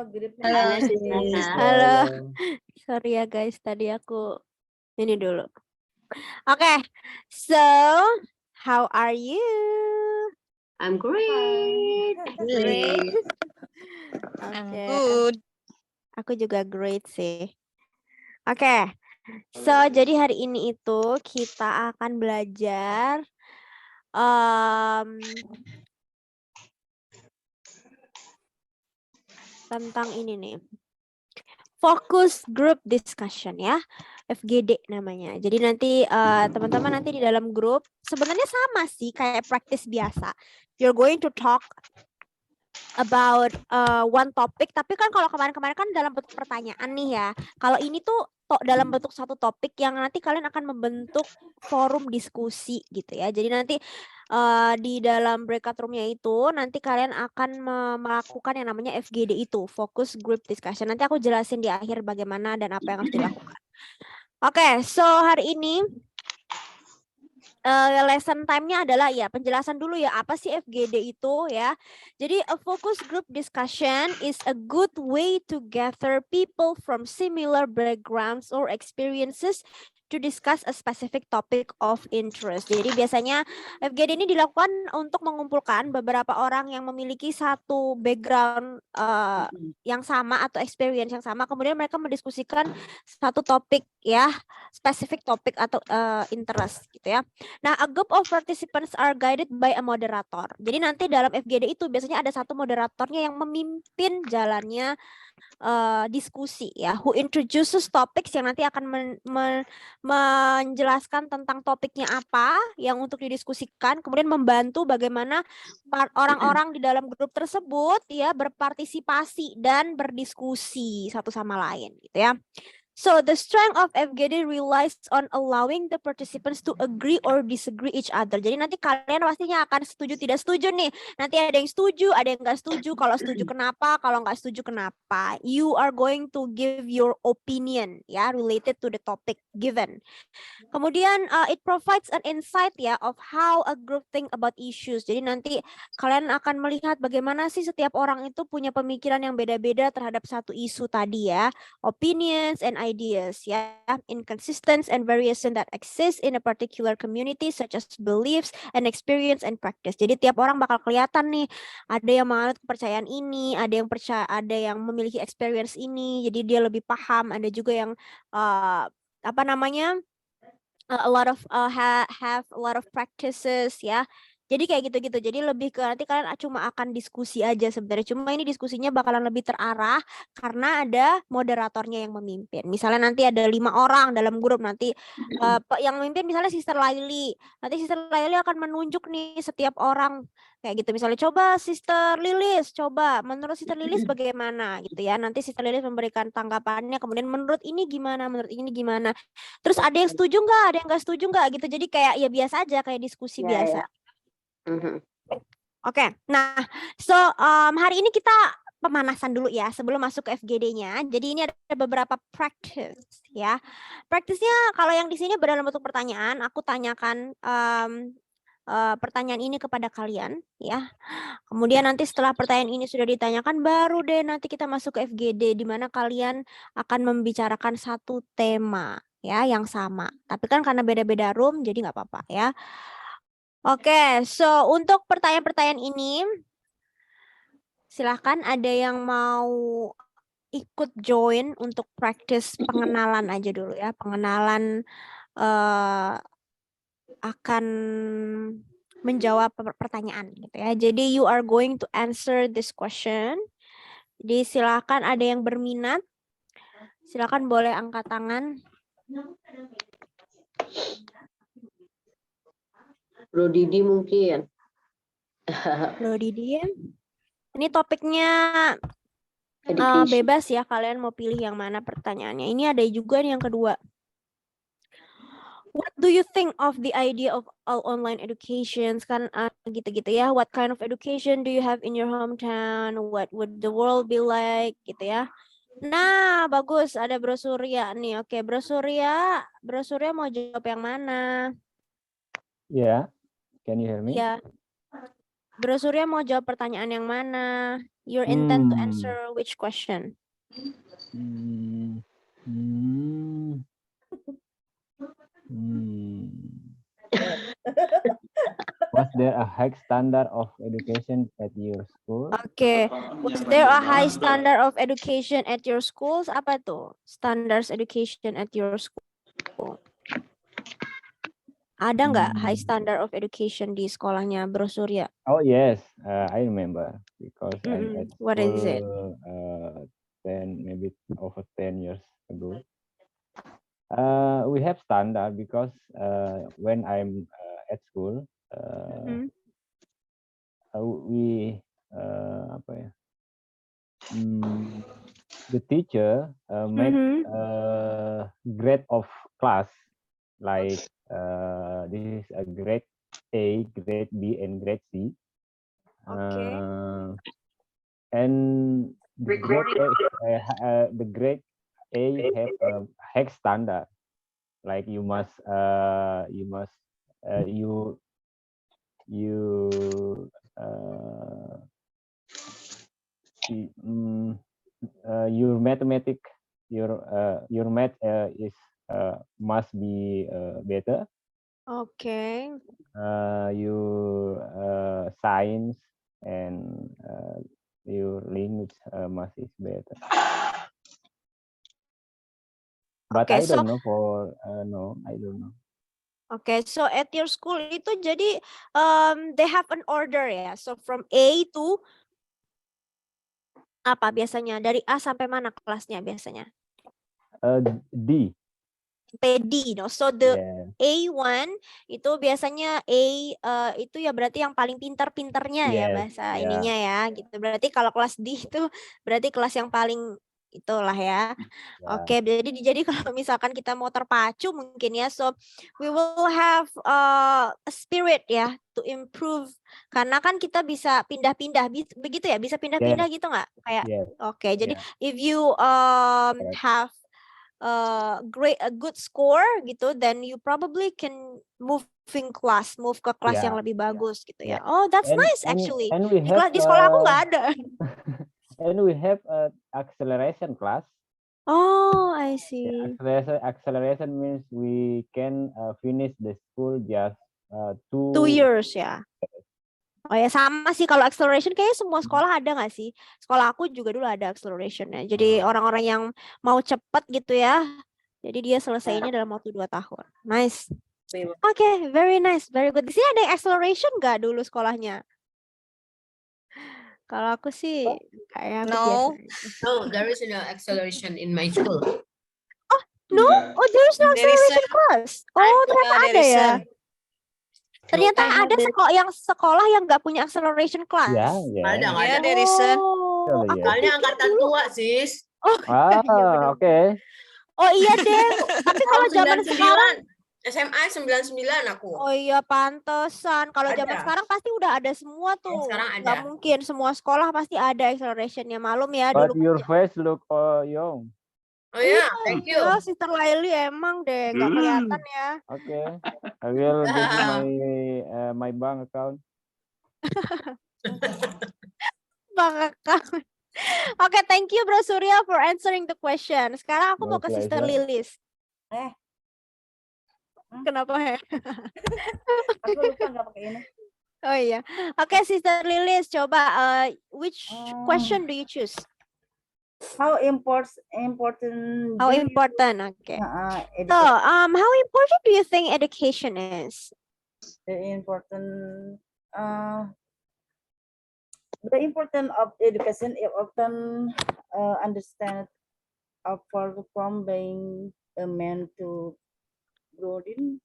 Halo, Halo, sis. halo. Sorry ya guys, tadi aku ini dulu. Oke, so how are you? I'm great. Great. I'm Oke, good. aku juga great sih. Oke, so jadi hari ini itu kita akan belajar tentang ini nih. Focus Group Discussion ya, FGD namanya. Jadi nanti teman-teman nanti di dalam grup sebenarnya sama sih kayak practice biasa. You're going to talk about one topic, tapi kan kalau kemarin-kemarin kan dalam bentuk pertanyaan nih ya. Kalau ini tuh dalam bentuk satu topik yang nanti kalian akan membentuk forum diskusi gitu ya. Jadi nanti di dalam breakout roomnya itu nanti kalian akan melakukan yang namanya FGD itu, Focus Group Discussion. Nanti aku jelasin di akhir bagaimana dan apa yang harus dilakukan. Oke, so hari ini lesson time-nya adalah ya penjelasan dulu ya apa sih FGD itu ya. Jadi a focus group discussion is a good way to gather people from similar backgrounds or experiences to discuss a specific topic of interest. Jadi biasanya FGD ini dilakukan untuk mengumpulkan beberapa orang yang memiliki satu background yang sama atau experience yang sama, kemudian mereka mendiskusikan satu topik ya, specific topik atau interest gitu ya. Nah, a group of participants are guided by a moderator. Jadi nanti dalam FGD itu biasanya ada satu moderatornya yang memimpin jalannya diskusi ya, who introduces topics yang nanti akan menjelaskan tentang topiknya apa yang untuk didiskusikan, kemudian membantu bagaimana orang-orang di dalam grup tersebut ya berpartisipasi dan berdiskusi satu sama lain gitu ya. So the strength of FGD relies on allowing the participants to agree or disagree each other. Jadi nanti kalian pastinya akan setuju tidak setuju nih. Nanti ada yang setuju, ada yang nggak setuju. Kalau setuju kenapa, kalau nggak setuju kenapa. You are going to give your opinion ya related to the topic given. Kemudian it provides an insight ya of how a group think about issues. Jadi nanti kalian akan melihat bagaimana sih setiap orang itu punya pemikiran yang beda-beda terhadap satu isu tadi ya. Opinions and ideas ya, inconsistence and variation that exist in a particular community such as beliefs and experience and practice. Jadi tiap orang bakal kelihatan nih, ada yang menganut kepercayaan ini, ada yang percaya, ada yang memiliki experience ini, jadi dia lebih paham. Ada juga yang apa namanya, a lot of have a lot of practices ya. Jadi kayak gitu-gitu. Jadi lebih ke nanti kalian cuma akan diskusi aja sebenarnya. Cuma ini diskusinya bakalan lebih terarah karena ada moderatornya yang memimpin. Misalnya nanti ada 5 orang dalam grup, nanti yang memimpin misalnya Sister Laili. Nanti Sister Laili akan menunjuk nih setiap orang kayak gitu. Misalnya coba Sister Lilis, coba menurut Sister Lilis bagaimana gitu ya. Nanti Sister Lilis memberikan tanggapannya. Kemudian menurut ini gimana, menurut ini gimana. Terus ada yang setuju nggak, ada yang nggak setuju nggak gitu. Jadi kayak ya biasa aja, kayak diskusi biasa. Oke, nah, so hari ini kita pemanasan dulu ya sebelum masuk ke FGD-nya. Jadi ini ada beberapa practice ya. Practice-nya kalau yang di sini berdalam bentuk pertanyaan, aku tanyakan pertanyaan ini kepada kalian ya. Kemudian nanti setelah pertanyaan ini sudah ditanyakan, baru deh nanti kita masuk ke FGD di mana kalian akan membicarakan satu tema ya yang sama. Tapi kan karena beda-beda room jadi nggak apa-apa ya. Oke, so untuk pertanyaan-pertanyaan ini, silahkan ada yang mau ikut join untuk practice pengenalan aja dulu ya. Pengenalan akan menjawab pertanyaan gitu ya. Jadi you are going to answer this question. Jadi silahkan ada yang berminat, silahkan boleh angkat tangan. Bro Didi mungkin. Bro Didi. Ini topiknya Education. bebas ya, kalian mau pilih yang mana pertanyaannya. Ini ada juga nih yang kedua. What do you think of the idea of all online education? Kan gitu-gitu ya. What kind of education do you have in your hometown? What would the world be like? Gitu ya. Nah, bagus. Ada Bro Surya nih. Oke, Bro Surya mau jawab yang mana? Yeah, can you hear me? Ya. Bro Surya mau jawab pertanyaan yang mana? Your intent to Hmm. answer which question? Hmm. Hmm. Hmm. Was there a high standard of education at your school? Oke, was there a high standard of education at your schools? Apa tuh? Standards education at your school. Ada nggak high standard of education di sekolahnya Bro Surya? Oh yes, I remember because I'm at What is it? school 10 maybe over 10 years ago. We have standard because when I'm at school, we apa ya? The teacher make grade of class like this is a grade A, grade B, and grade C. Okay. And the grade A have a high standard, like you your mathematic your math is must be better. Okay. Your science and your language must is better. But Okay, I don't know for no, I don't know. Okay, so at your school itu jadi they have an order ya. So from A to apa biasanya? Dari A sampai mana kelasnya biasanya? D. Sampai D, no? So the Yeah. A1 itu biasanya itu ya berarti yang paling pinter-pinternya ya Yes, bahasa yeah. ininya ya gitu. Berarti kalau kelas D itu berarti kelas yang paling itulah ya. Oke, jadi kalau misalkan kita mau terpacu mungkin ya, so we will have a spirit ya to improve, karena kan kita bisa pindah-pindah begitu ya, bisa pindah-pindah gitu nggak? Kayak oke, jadi if you have a good score gitu, then you probably can move ke kelas yang lebih bagus gitu ya. Oh, that's nice actually. And we have Di sekolah aku nggak ada. And we have acceleration class. Oh, I see. Acceleration means we can finish the school just 2 years ya. Oh ya sama sih, kalau acceleration kayaknya semua sekolah ada nggak sih? Sekolah aku juga dulu ada accelerationnya. Jadi orang-orang yang mau cepet gitu ya. Jadi dia selesainya dalam waktu 2 tahun. Nice. Oke, very nice, very good. Di sini ada yang acceleration nggak dulu sekolahnya? Kalau aku sih kayak No. No, there is no acceleration in my school. No, oh there is no acceleration class. Oh ternyata ada ya. Ternyata ada sekolah yang nggak punya acceleration class. Ya, Ada. There isn't. Oh, aku Soalnya angkatan tua, sis. Oke. Oh iya deh. Tapi kalau zaman sekarang SMA 99 aku. Oh iya pantesan. Kalau zaman sekarang pasti udah ada semua tuh. Sekarang ada. Nggak mungkin semua sekolah pasti ada acceleration-nya. Malum ya But dulu. your face look young. Oh ya, thank you. Ya, Sister Laili emang deh nggak kelihatan ya. Okay, I will give you my bank account. Bank account. Oke, thank you Bro Surya for answering the question. Sekarang aku mau ke Sister Lilis. Kenapa ya? Aku lupa nggak pakai ini. Oh iya. Oke, Sister Lilis, coba which question do you choose? How important? How important? Okay. So, how important do you think education is? The importance of education is often understand from being a man to broaden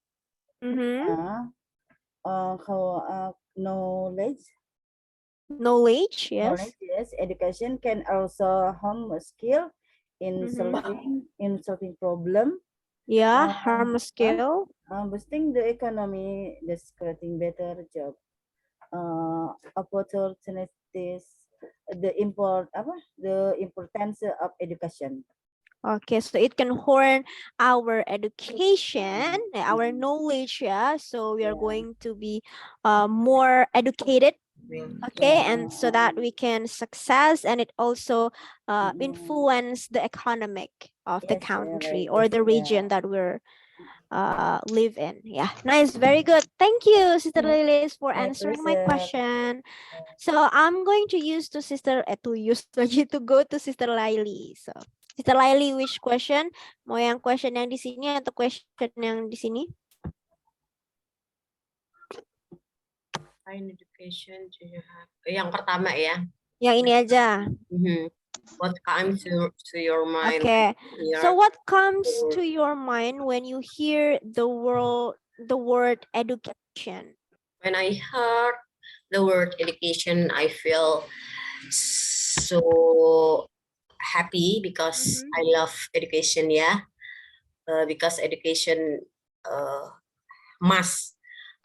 Knowledge, yes. Education can also harm a skill in solving problem. Yeah, harm a skill. Boosting the economy, creating better job, opportunities, the importance of education. Okay, so it can harm our education, our knowledge, yeah. So we are going to be more educated Okay, and so that we can success, and it also influence the economic of the Yes, country right. or the region that we're live in. Yeah, nice, very good. Thank you, Sister Lilis, for My answering my pleasure. question. So I'm going to use to go to Sister Laili. So Sister Laili, which question? Mau yang question yang di sini atau question yang di sini? Fine education do you have? Yang pertama ya. Yang ini aja. What comes to your mind? Okay. Here? So what comes to your mind when you hear the word education? When I heard the word education, I feel so happy because I love education, yeah. Because education must.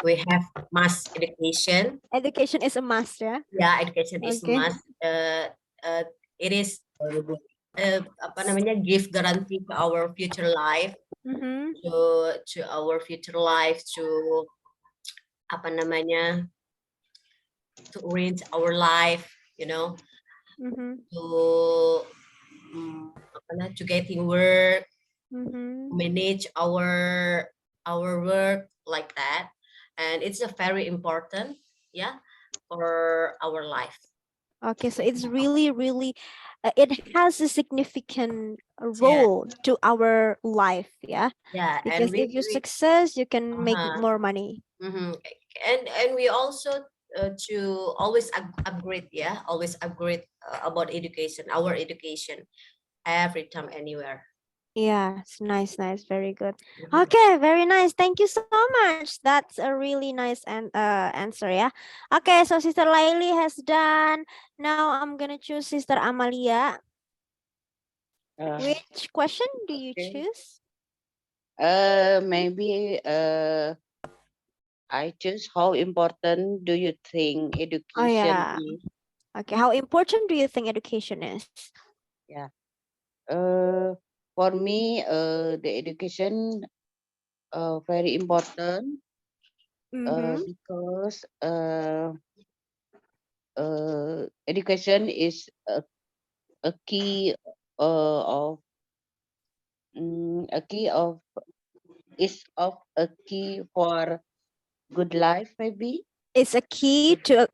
We have must education. Education is a must, ya? Yeah, education is Okay. must. It is give guarantee to our future life, to our future life, to to arrange our life, you know, to getting work, manage our work like that, and it's a very important, yeah, for our life. Okay, so it's really, really, it has a significant role to our life, yeah? Yeah, Because if you success, you can make more money. And we also to always upgrade, yeah, always upgrade about education, our education, every time, anywhere. Yeah, it's nice, very good. Okay, very nice. Thank you so much. That's a really nice answer, yeah. Okay, so Sister Laili has done. Now I'm gonna choose Sister Amalia. Which question do you choose? Maybe I choose how important do you think education is? Okay, how important do you think education is? Yeah. For me, the education very important because education is a key of a key of a key for good life, maybe. It's a key to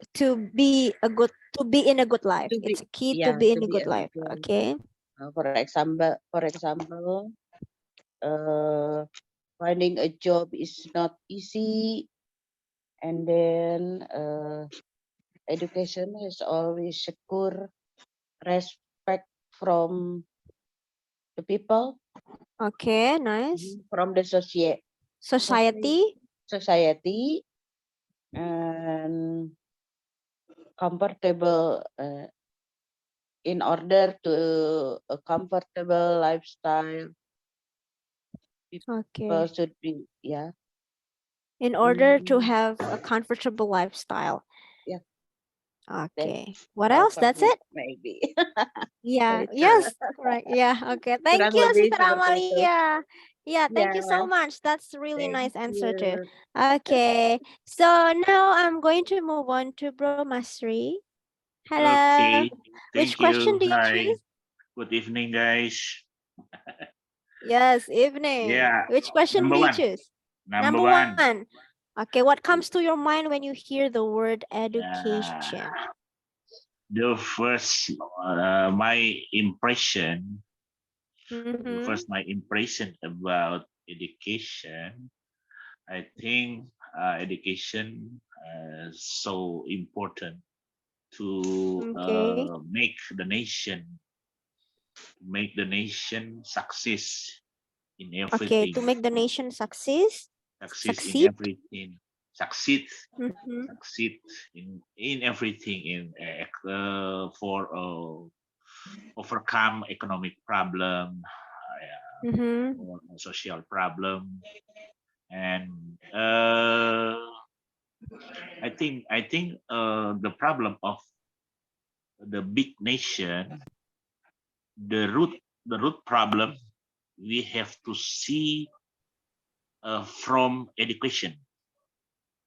be in a good life. It's a key to be in a good life. Okay. For example, finding a job is not easy, and then education is always secure respect from the people. Okay, nice. From the society, and comfortable in order to a comfortable lifestyle. People should be, yeah. In order to have a comfortable lifestyle. Yeah. Okay. What else? That's it? Maybe. Yeah. Yes. Correct. Yeah. Okay. Thank you, Sister Amalia. Yeah. Thank you so much. That's a really nice answer too. Okay. So now I'm going to move on to Bro Masri. Hello. Okay. Which Thank question you. do you Hi. choose? Good evening, guys. Yes, evening. Yeah. Which question Number do you one. choose? Number one. Okay, what comes to your mind when you hear the word education? The first, my impression. First, my impression about education. I think education is so important to make the nation success in everything. Okay, to make the nation succeed in everything. Succeed in everything, for overcome economic problem, or social problem, and I think the problem of the big nation, the root problem we have to see from education.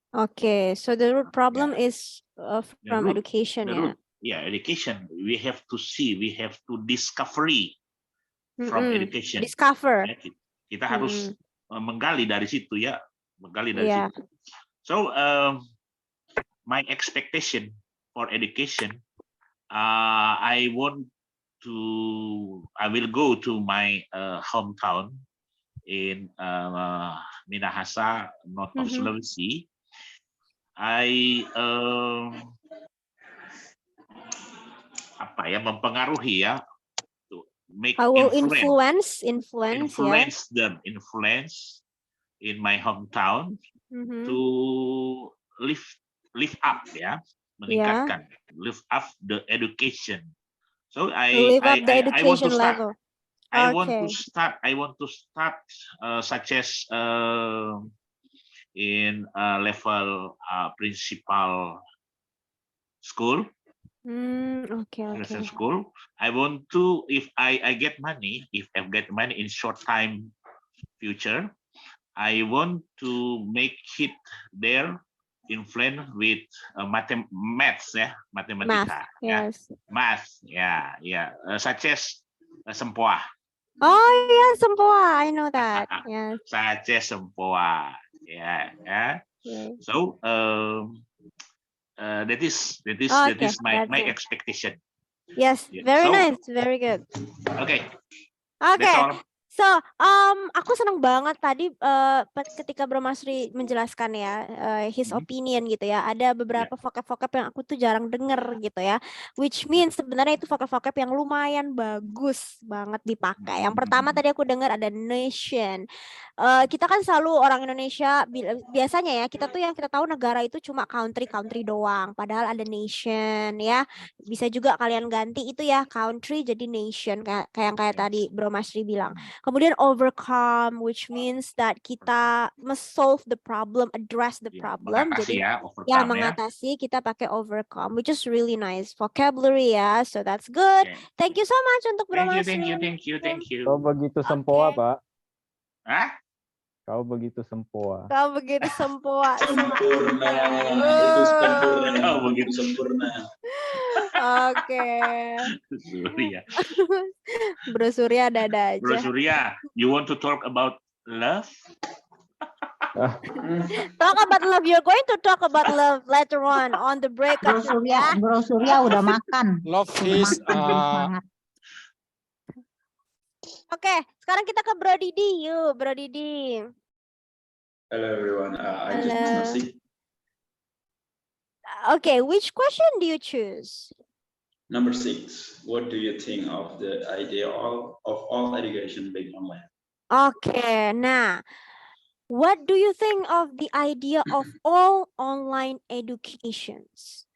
Okay, so the root problem is The from root, education, the yeah. root, yeah, education. We have to see, we have to discovery from education. Discover. Ya, kita harus menggali dari situ ya, menggali dari Yeah. situ. So my expectation for education, I will go to my hometown in Minahasa, north of Sulawesi. I mempengaruhi ya, to make I will influence yeah. influence in my hometown to lift up ya, meningkatkan, lift up the education. So I want to start. level. I want to start such as in level principal school. Okay. School. I want to, if I get money, in short time future, I want to make it there influence with maths ya, matematika, Yes. math, such as Sempoa. Oh yeah, Sempoa. I know that. Yeah. Such as Sempoa, yeah. So that is my expectation. Yes, Yeah. very So, nice, very good. Okay. Okay. That's all. So, aku senang banget tadi ketika Bro Masri menjelaskan ya his opinion gitu ya. Ada beberapa vocab-vocab yang aku tuh jarang denger gitu ya. Which means sebenarnya itu vocab-vocab yang lumayan bagus banget dipakai. Yang pertama tadi aku dengar ada nation. Kita kan selalu orang Indonesia biasanya ya, kita tuh yang kita tahu negara itu cuma country doang. Padahal ada nation ya. Bisa juga kalian ganti itu ya, country jadi nation kayak yang tadi Bro Masri bilang. Kemudian overcome, which means that kita must solve the problem, address the problem. Mengatasi Jadi ya, overcome mengatasi kita pakai overcome, which is really nice vocabulary ya. So that's good. Thank you so much untuk Bro Masri. Thank you. Kau begitu Sempoa, Pak. Hah? Kau begitu Sempoa. Kau begitu Sempoa. Sempurna. Itu sempurna. Kau begitu sempurna. Oke. Surya. Bro Surya ada aja. Bro Surya, you want to talk about love? Talk about love. You're going to talk about love later on the break. Bro Surya udah makan. Love is Oke, sekarang kita ke Bro Didi. Yuk, Bro Didi. Hello everyone. I just Nasi. Okay, which question do you choose? Number 6. What do you think of the idea of all education being online? Okay, nah, what do you think of the idea of all online educations?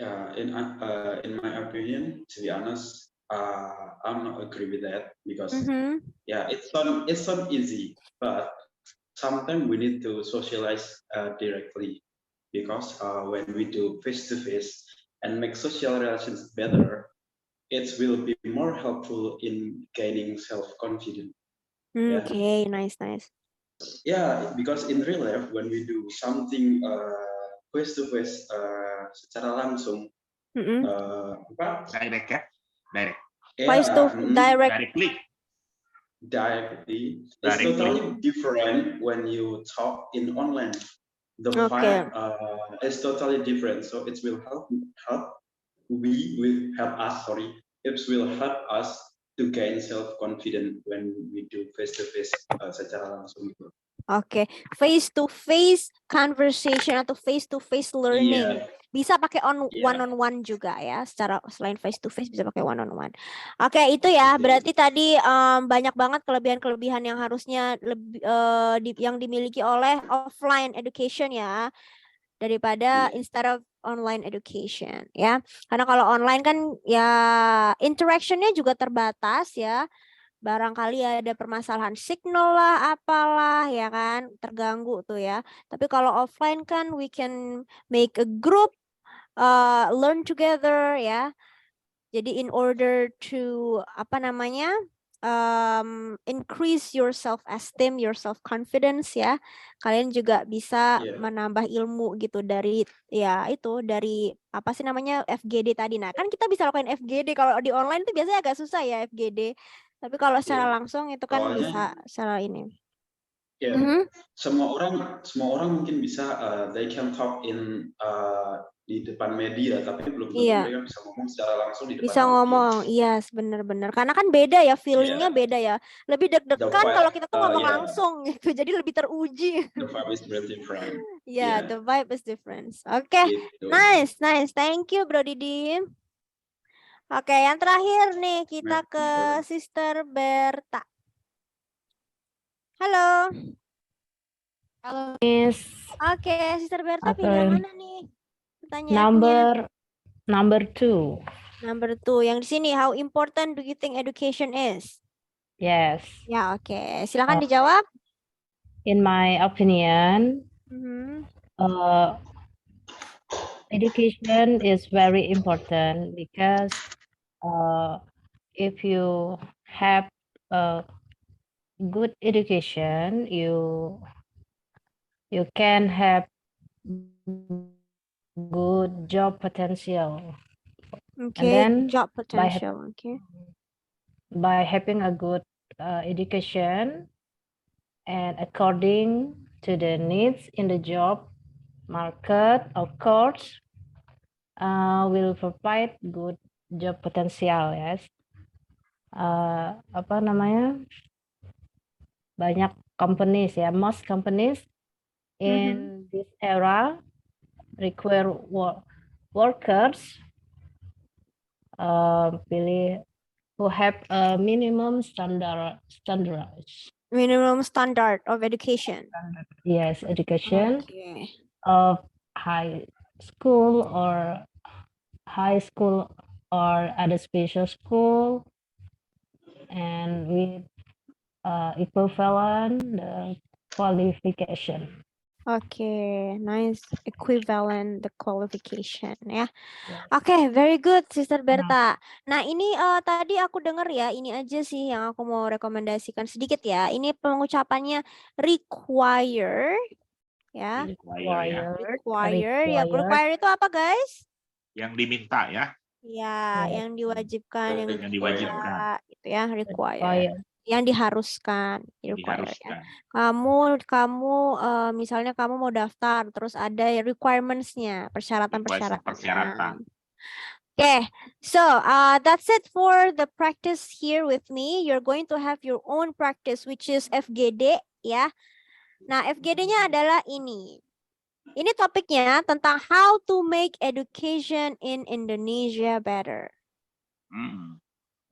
In my opinion, to be honest, I'm not agree with that because it's not easy, but sometimes we need to socialize directly because when we do face-to-face and make social relations better, it will be more helpful in gaining self-confidence. Okay, nice. Yeah, because in real life, when we do something face-to-face, secara langsung, Direct ya? Direct. Directly. It's totally different when you talk in online. The vibe is totally different. So it will help us to gain self-confidence when we do face-to-face secara langsung gitu. Oke, face-to-face conversation atau face-to-face learning. Bisa pakai one-on-one juga ya. Selain face-to-face bisa pakai one-on-one. Oke, itu ya. Berarti tadi banyak banget kelebihan-kelebihan yang harusnya yang dimiliki oleh offline education ya. Daripada instead of online education ya. Karena kalau online kan ya interaction-nya juga terbatas ya. Barangkali ada permasalahan signal lah, apalah ya kan, terganggu tuh ya. Tapi kalau offline kan we can make a group, learn together ya. Jadi in order to increase your self-esteem, your self-confidence ya. Kalian juga bisa Yeah. menambah ilmu gitu dari ya itu dari apa sih namanya FGD tadi. Nah, kan kita bisa lakukan FGD kalau di online itu biasanya agak susah ya FGD. Tapi kalau secara Iya. langsung itu kan Soalnya- bisa secara ini. Ya, Mhm. semua orang mungkin bisa they can talk in di depan media, tapi belum tentu Iya. mereka bisa ngomong secara langsung di depan Bisa audiens. ngomong, iya benar-benar. Karena kan beda ya, feelingnya Iya. beda ya. Lebih deg-degan vibe, kalau kita tuh ngomong yeah. langsung gitu, jadi lebih teruji. The vibe is very different. Yeah, Yeah. the vibe is different. Oke, Gitu. nice. Thank you, Bro Didi. Oke, yang terakhir nih kita ke Sister Berta. Halo. Halo, Miss. Oke, Sister Berta Oke. pilih yang mana nih? Pertanyaannya. Number 2. Number 2. Yang di sini, how important do you think education is? Yes. Ya, oke. Silakan dijawab. In my opinion, Mhm. education is very important because if you have a good education, you can have good job potential. Okay, then job potential. Okay. By having a good education and according to the needs in the job market, of course, will provide good job potential, yes. Apa namanya? Banyak companies ya, most companies in this era require workers who have a minimum standard. Minimum standard of education. Yes, education Okay. of high school or other special school, and with equivalent qualification. Okay, nice. Equivalent the qualification ya. Oke, very good, Sister Berta. Nah, ini tadi aku dengar ya, ini aja sih yang aku mau rekomendasikan sedikit ya. Ini pengucapannya require, ya. Require itu apa, guys? Yang diminta ya. Ya, yang diwajibkan, yang diwajibkan. Gitu ya, require. Yang diharuskan, require ya. Kamu misalnya kamu mau daftar, terus ada requirements-nya, persyaratan. Okay, so that's it for the practice here with me. You're going to have your own practice, which is FGD ya. Nah, FGD-nya adalah ini. Ini topiknya tentang how to make education in Indonesia better.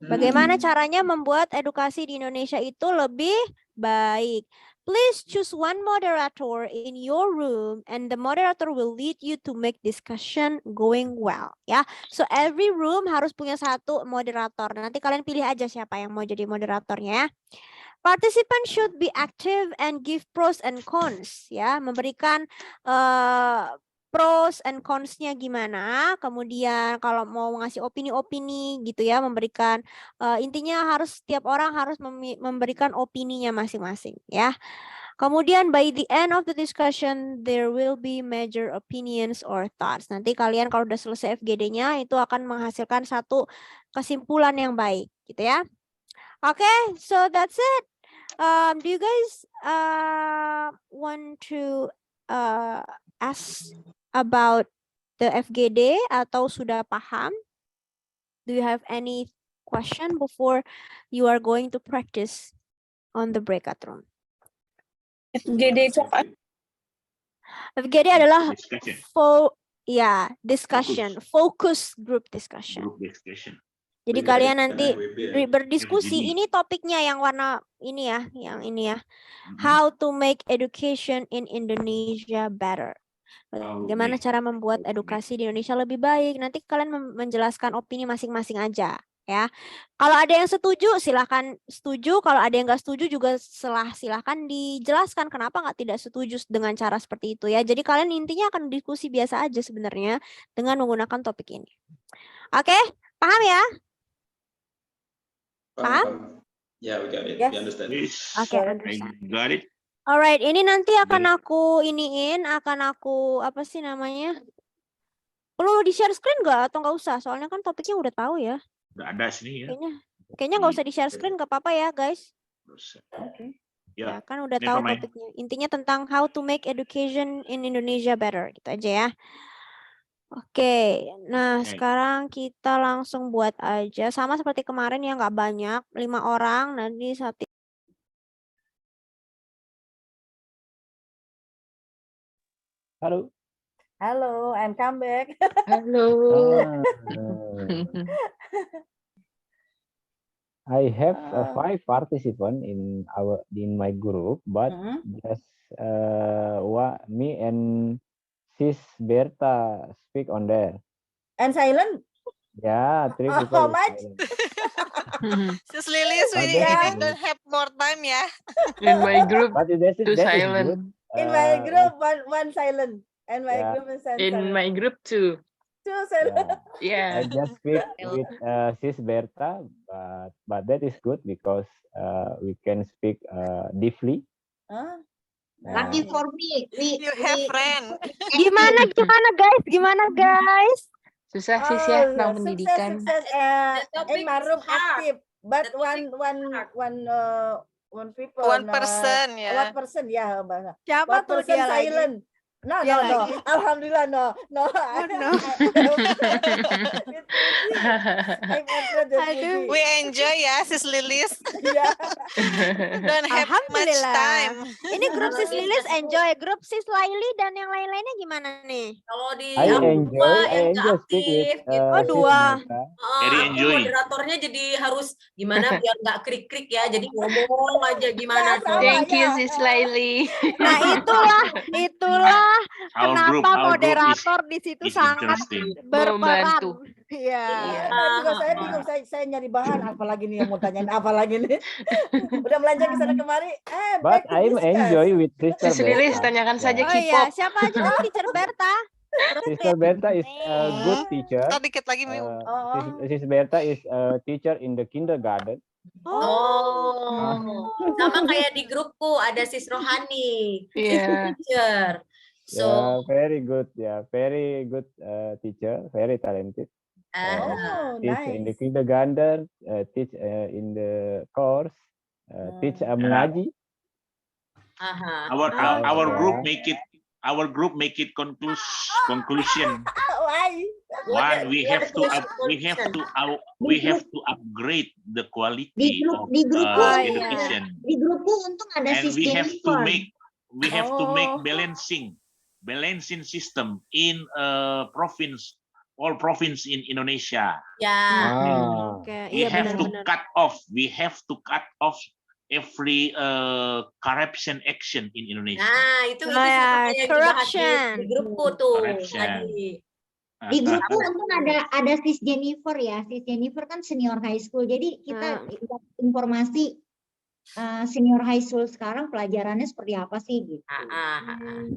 Bagaimana caranya membuat edukasi di Indonesia itu lebih baik. Please choose one moderator in your room and the moderator will lead you to make discussion going well. Ya, so every room harus punya satu moderator. Nanti kalian pilih aja siapa yang mau jadi moderatornya. Participants should be active and give pros and cons. Ya, memberikan pros and cons-nya gimana, kemudian kalau mau ngasih opini-opini gitu ya, memberikan intinya harus setiap orang harus memberikan opininya masing-masing ya. Kemudian by the end of the discussion there will be major opinions or thoughts. Nanti kalian kalau udah selesai FGD-nya itu akan menghasilkan satu kesimpulan yang baik gitu ya. Okay, so that's it. Do you guys want to ask about the FGD atau sudah paham? Do you have any question before you are going to practice on the breakout room? FGD itu apa? FGD adalah discussion. Focus group discussion. Jadi kalian nanti berdiskusi. Ini topiknya yang warna ini ya, yang ini ya. How to make education in Indonesia better. Bagaimana cara membuat edukasi di Indonesia lebih baik. Nanti kalian menjelaskan opini masing-masing aja ya. Kalau ada yang setuju silahkan setuju. Kalau ada yang nggak setuju juga silahkan dijelaskan kenapa nggak tidak setuju dengan cara seperti itu ya. Jadi kalian intinya akan diskusi biasa aja sebenarnya dengan menggunakan topik ini. Oke, paham ya? Paham? Yeah, we got it. Yes. We understand. Yes, Oke, I understand. got it. Alright, ini nanti akan Jadi- aku apa sih namanya? Perlu di-share screen nggak atau nggak usah? Soalnya kan topiknya udah tahu ya. Udah ada sini ya. Kayaknya nggak usah di-share screen, nggak apa-apa ya, guys. Okay. Ya Ya, kan udah never tahu mind. topiknya. Intinya tentang how to make education in Indonesia better, gitu aja ya. Oke, nah Oke. sekarang kita langsung buat aja sama seperti kemarin ya, nggak banyak, 5 orang. Nanti satu. Halo. Hello, I'm come back. Hello. I have 5 Uh, participants in my group, but just me and Sis Berta speak on there. And silent? Yeah, 3 Oh, people. how much? Sis Lilis, we But that's even don't have more time ya. In my group, But that is two good. silent. In my group, one silent. And my Yeah. group is silent. In my group too. Two silent. Yeah. I Yeah. just speak with Sis Berta, but that is good because we can speak deeply. Huh? Lucky for me. You have friend. Gimana guys? Susah sih ya tentang Sukses, pendidikan. sukses. topic In my is room hard. active, but The topic one people. One person ya. One person, yeah. Siapa One tuh person dia lagi? silent. No, Dia no, no. lagi. Alhamdulillah, no, no. no. I'm afraid that Aduh. We enjoy ya, Sis Lilis. Yeah. Don't have much Alhamdulillah. time. Ini grup Sis Lilis enjoy, grup Sis Laili dan yang lain-lainnya gimana nih? Kalau di I aku enjoy dua yang nggak speak with aktif gitu. Oh, Sis dua. Berta. Very Aku enjoy. moderatornya jadi harus gimana biar nggak krik-krik ya. Jadi ngomong aja gimana Ya, dong. sama. Thank you, Sis Laili. Nah, itulah Our kenapa group moderator di situ is sangat interesting. berperan. Membantu. Iya. Nah, juga saya bingung, saya nyari bahan apalagi nih yang mau tanyain apa lagi nih. Udah melenceng ke sana kemari. But Back to I'm discuss. enjoy with Sister Sis Lilis, Berta. tanyakan saja Oh iya, K-pop. siapa aja nih teacher Berta? Sister Berta is a good teacher. Ntar dikit lagi Sis Berta is a teacher in the kindergarten. Oh, sama kayak di grupku ada Sis Rohani, Iya. teacher. So, Yeah, very good. Yeah, very good teacher. Very talented. Oh, Teach in the nice. kindergarten. Teach in the course. Teach mengaji. Our Yeah. group make it conclusion. Why? One, we have to upgrade the quality Di of grupku, education, di grupku untung ada and Sis we have to Jennifer. make balancing system in all province in Indonesia. ya. Oke, We iya have to benar-benar. cut off every corruption action in Indonesia. Nah, itu Nah, ya, sama kayak yang dibahas corruption. di grupku tuh Corruption. tadi. Di grupku untung ada Sis Jennifer ya. Sis Jennifer kan senior high school. Jadi kita dapat informasi senior high school sekarang pelajarannya seperti apa sih gitu.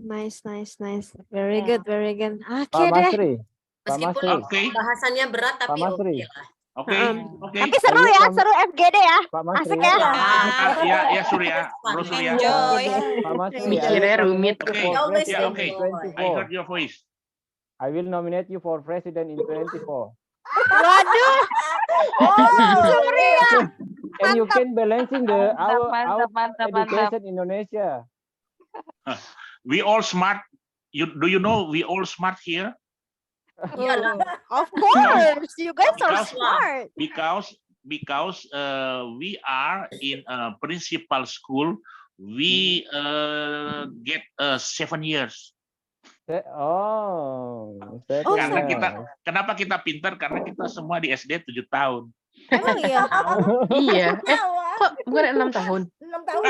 Nice. Very good. Oke Pak deh. Masri. Pak Meskipun Masri. Oke. bahasannya berat Pak tapi Masri. oke lah. Oke. Tapi seru ya, seru FGD ya. Pak Masri. Asik ya. Ya Surya, Bro Surya. Enjoy. Pak Masri. Mikirnya rumit. Okay. Always Yeah, enjoy. okay. I heard your voice. I will nominate you for president in 24. Waduh. Surya. And you can balancing our Mantap. education in Indonesia. We all smart. Do you know we all smart here? Of course, you guys are Because- smart. Because we are in a principal school. We get 7 years. Kenapa kita pintar? Karena kita semua di SD 7 tahun. Emang iya? Iya. Kok bukan 6 tahun? 6 tahun.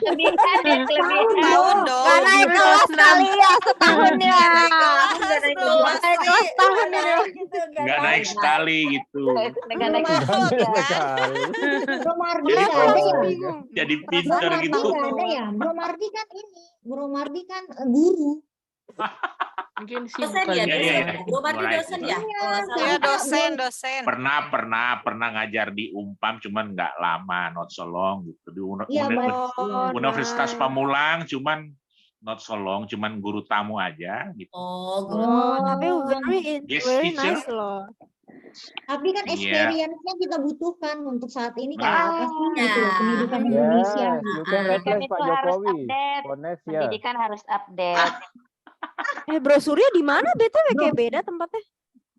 Lebih tahun dong. Gak naik kelas kali ya setahun ya. Naik kelas setahun ya. Nggak naik sekali gitu. Nggak naik sekali. Bro Mardi Jadi nggak ada ya? Jadi Bro pintar Mardi gitu. nggak ada ya? Bro Mardi kan guru. Mungkin sih Dosen bukan ya, Iya, dosen. iya. Bro Mardi Alright. dosen ya? Kalau nggak salah. Ya dosen. Pernah ngajar di Umpam, cuman nggak lama, not so long gitu. Di Iya, Universitas Pamulang, cuman not so long, cuman guru tamu aja gitu. Oh, guru. Tapi Yes, very teacher. nice loh. Tapi kan Iya. experience-nya kita butuhkan untuk saat ini kayak apa sih Nah. gitu loh, pendidikan Indonesia. Yes, you can replace Pak Jokowi for next year. Pendidikan harus update. Bro Surya di mana BTW kayak beda tempatnya?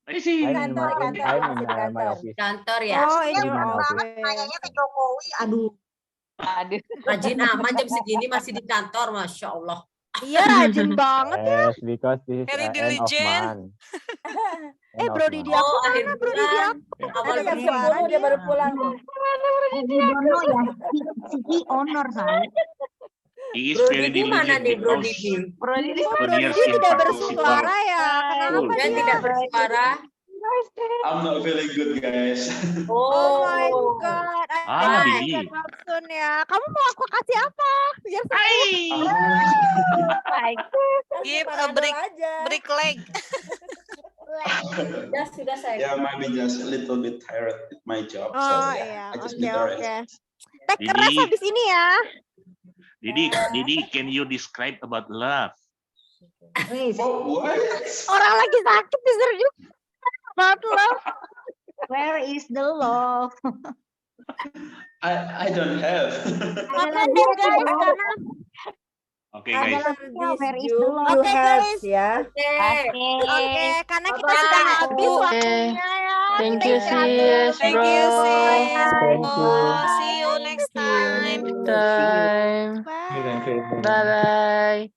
Ini sih. I'm in my kantor. office. Kantor ya. Oh, in Di your mana office? office. Kayaknya ke Jokowi, aduh. Aduh. Rajin aman jam segini masih di kantor, Masya Allah. Iya rajin banget ya. Yes, because this is Very end of diligent. month. End of Bro month. Didi aku akhir mana Bro Didi bulan. aku? Awal Jam bulan. 10 dia baru pulang. Dono ya, si honor saya. He is Bro very Didi mana diligent nih Bro because Didi? Bro Didi Junior tidak in bersuara ya. Kenapa School. Dia dia? tidak bersuara. I'm not feeling good, guys. Oh my Oh. god. Ah, I Didi. can help soon ya. Kamu mau aku kasih apa? Biar Baik. Give a Panadol break aja. leg. Sudah saya. Yeah, maybe just a little bit tired with my job. So Oh yeah, iya, I just oke need a rest. oke. Tek Didi. keras habis ini ya. Didi, can you describe about love? Oh, what? Orang lagi sakit disuruh juga. About love. Where is the love? I don't have. Oke deh guys, karena Oke guys. Where is You, the you love? Oke, have guys. ya. oke, karena kita Bye-bye. sudah habis waktunya ya. Thank Kita you, istirahat sis, dulu. Thank you, bro. sis. Thank you. See you next time. Time. Bye. Bye bye.